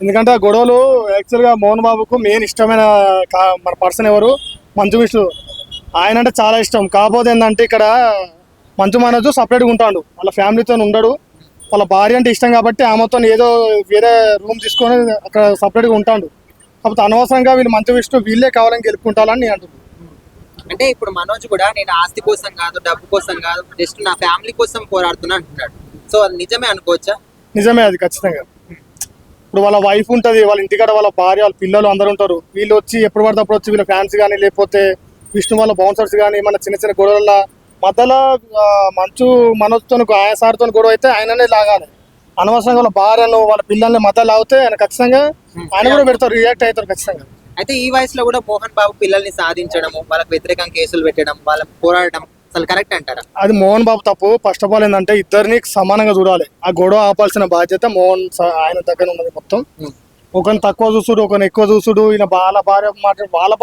ఎందుకంటే ఆ గొడవలు యాక్చువల్గా మోహన్ బాబుకు మెయిన్ ఇష్టమైన మన పర్సన్ ఎవరు, మంచు విష్ణు. ఆయన అంటే చాలా ఇష్టం. కాకపోతే ఏంటంటే ఇక్కడ మంచు మనోజ్ సపరేట్గా ఉంటాడు, వాళ్ళ ఫ్యామిలీతో ఉండడు. వాళ్ళ భార్య అంటే ఇష్టం కాబట్టి ఆమెతో ఏదో వేరే రూమ్ తీసుకొని అక్కడ సపరేట్గా ఉంటాడు. కాకపోతే అనవసరంగా వీళ్ళు మంచు విష్ణు వీళ్ళే కావాలని గెలుపుకుంటారని నేను అంటున్నాను. అంటే ఇప్పుడు మనోజ్ కూడా నేను ఆస్తి కోసం కాదు, డబ్బు కోసం కాదు, జస్ట్ నా ఫ్యామిలీ కోసం పోరాడుతున్నా అంటున్నాడు. సో అది నిజమే అనుకోవచ్చా? నిజమే, అది ఖచ్చితంగా. ఇప్పుడు వాళ్ళ వైఫ్ ఉంటుంది, వాళ్ళ ఇంటికాడ వాళ్ళ భార్య, వాళ్ళ పిల్లలు అందరూ ఉంటారు. వీళ్ళు వచ్చి ఎప్పుడు పడితే అప్పుడు వచ్చి వీళ్ళ ఫ్యాన్స్ కానీ లేకపోతే విష్ణు వాళ్ళ బౌన్సర్స్ కానీ మన చిన్న చిన్న గొడవల మధ్యలో మంచు మనోజ్తో ఆయన సార్తో గొడవ అయితే ఆయననే లాగాలి. అనవసరంగా వాళ్ళ భార్యను వాళ్ళ పిల్లల్ని మధ్యలో లాగితే ఆయన ఖచ్చితంగా ఆయన కూడా పెడతారు, రియాక్ట్ అవుతారు ఖచ్చితంగా. అయితే ఈ వయసులో కూడా మోహన్ బాబు పిల్లల్ని సాధించడము, వాళ్ళకి వ్యతిరేకంగా కేసులు పెట్టడం, వాళ్ళకి పోరాడడం అసలు కరెక్ట్ అంటారా? అది మోహన్ బాబు తప్పు. ఫస్ట్ ఆఫ్ ఆల్ ఏంటంటే ఇద్దరిని సమానంగా చూడాలి. ఆ గొడవ ఆపాల్సిన బాధ్యత మోహన్ ఆయన దగ్గర ఉన్నది మొత్తం. ఒకరిని తక్కువ చూసుడు, ఒకరిని ఎక్కువ చూసుడు, ఈయన వాళ్ళ భార్య వాళ్ళ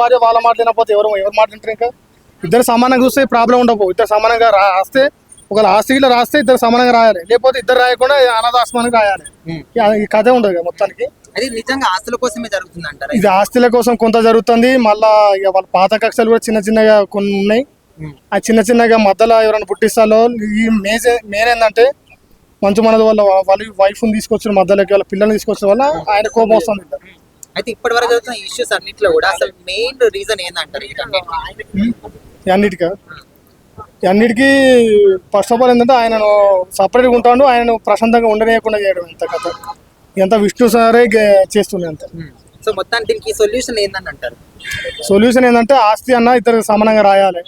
మాట్లాడినపోతే ఎవరు మాట్లాడతారు? ఇంకా ఇద్దరు సమానంగా చూస్తే ప్రాబ్లం ఉండవు. ఇద్దరు సమానంగా రాస్తే ఒకవేళ ఆస్తిలో రాస్తే ఇద్దరు సమానంగా రాయాలి, లేకపోతే ఇద్దరు రాయకుండా అనాథాశ్రమానికి రాయాలి. ఈ కథే ఉండదు మొత్తానికి. అది నిజంగా ఆస్తుల కోసమే జరుగుతుంది అంటారా? ఇది ఆస్తుల కోసం కొంత జరుగుతుంది. మళ్ళా ఇక వాళ్ళ పాత కక్షలు కూడా చిన్న చిన్నగా కొన్ని ఉన్నాయి. ఆ చిన్న చిన్నగా మధ్యలో ఎవరైనా పుట్టిస్తాలో ఈ మెయిన్ ఏంటంటే మంచు మనది వాళ్ళ వైఫ్ని తీసుకొచ్చిన మధ్యలోకి వాళ్ళ పిల్లల్ని తీసుకొచ్చిన వల్ల ఆయన కోపం వస్తుంది. అయితే ఇప్పటి వరకు జరుగుతున్న ఇష్యూస్ అన్నిట్లో కూడా అసలు మెయిన్ రీజన్ ఏంటంటారు అన్నిటికీ? ఫస్ట్ ఆఫ్ ఆల్ ఏంటంటే ఆయనను సపరేట్గా ఉంటాడు, ఆయనను ప్రశాంతంగా ఉండలేకుండా చేయడం. ఎంత కథ ఎంత విష్ణు సారే చేస్తుంది అంత. సో మొత్తానికి దీనికి సొల్యూషన్ ఏందని అంటారు? సొల్యూషన్ ఏంటంటే ఆస్తి అన్న ఇద్దరు సమానంగా రాయాలి,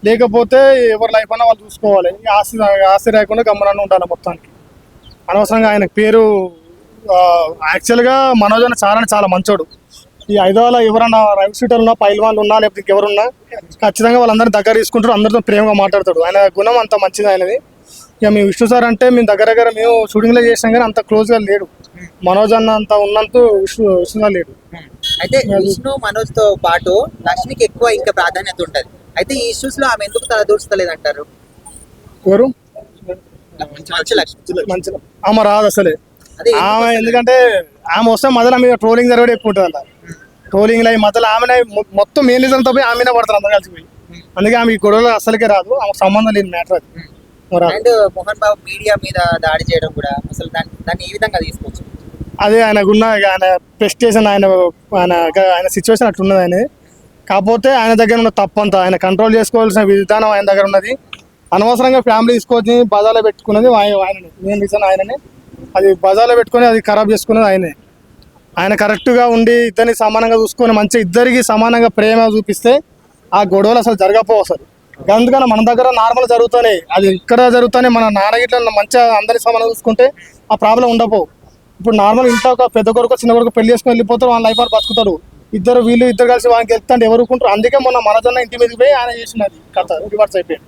లేకపోతే ఎవరి లైఫ్ అన్నా వాళ్ళు చూసుకోవాలి. ఆస్తి రాయకుండా గమ్మనన్నా ఉండాలి మొత్తానికి. అనవసరంగా ఆయన పేరు యాక్చువల్గా మనోజ్ అన్న చాలా మంచోడు. ఈ హైదరాబాద్లో ఎవరన్నా రైట్ సీటర్లు ఉన్నా, పైల్వాన్లు ఉన్నా, లేకపోతే ఇంకెవరున్నా ఖచ్చితంగా వాళ్ళందరినీ దగ్గర తీసుకుంటారు, అందరితో ప్రేమగా మాట్లాడతాడు. ఆయన గుణం అంత మంచిది ఆయనది. ఇక మేము విష్ణు సార్ అంటే మేము దగ్గర మేము షూటింగ్లో చేసినాం కానీ అంత క్లోజ్గా లేడు. మనోజ్ అన్న అంత ఉన్నంత విష్ణుగా లేడు. అయితే విష్ణు మనోజ్ తో పాటు లక్ష్మికి ఎక్కువ ఇంకా ప్రాధాన్యత ఉంటది. అయితే ఈ ఇష్యూస్ లో ఆమె ఎందుకు తలదూర్చలేదు అంటారు? ఎవరు? మంచి ఆమె రాదు అసలే. ఆమె ఎందుకంటే ఆమె వస్తే మొదలు ఆమె ట్రోలింగ్ జరగడం ఎక్కువ ఉంటుంది. అలా ట్రోలింగ్ అయి మొదలు ఆమె మొత్తం మేనేజర్ తో పోయి ఆమెనే పడతారు అందరు కలిసిపోయి. అందుకే ఆమె ఈ గొడవలు అసలుకే రాదు, ఆమెకు సంబంధం లేని మ్యాటర్ అది. అండ్ మోహన్ బాబు మీడియా మీద దాడి చేయడం కూడా అసలు దాన్ని ఏ విధంగా తీసుకోవచ్చు? అదే ఆయనకున్న ఆయన ప్రెస్టేషన్, ఆయన సిచ్యువేషన్ అట్లున్నది ఆయన. కాకపోతే ఆయన దగ్గర ఉన్న తప్పంతా ఆయన కంట్రోల్ చేసుకోవాల్సిన విధానం ఆయన దగ్గర ఉన్నది. అనవసరంగా ఫ్యామిలీ తీసుకొని బజార్లో పెట్టుకున్నది ఆయననే, మెయిన్ రీజన్ ఆయననే. అది బజార్లో పెట్టుకొని అది ఖరాబ్ చేసుకున్నది ఆయనే. ఆయన కరెక్ట్గా ఉండి ఇద్దరిని సమానంగా చూసుకొని మంచిగా ఇద్దరికి సమానంగా ప్రేమ చూపిస్తే ఆ గొడవలు అసలు జరగకపోవు అసలు. అందుకని మన దగ్గర నార్మల్ జరుగుతాయి, అది ఇక్కడ జరుగుతాయి. మన నాన్నగిట్ల మంచిగా అందరినీ సమానంగా చూసుకుంటే ఆ ప్రాబ్లం ఉండకపోవు. ఇప్పుడు నార్మల్ ఇంట్లో ఒక పెద్ద కొడుకు చిన్న కొడుకు పెళ్లి చేసుకుని వెళ్ళిపోతారు, వాళ్ళ లైఫ్ బతుకుతారు. ఇద్దరు కలిసి వాళ్ళకి గెలుపుతాంటే ఎవరు ఊరుకుంటారు? అందుకే మొన్న మనజన్న ఇంటి మీదకి పోయి ఆయన చేసినది కథ రివర్స్ అయిపోయింది.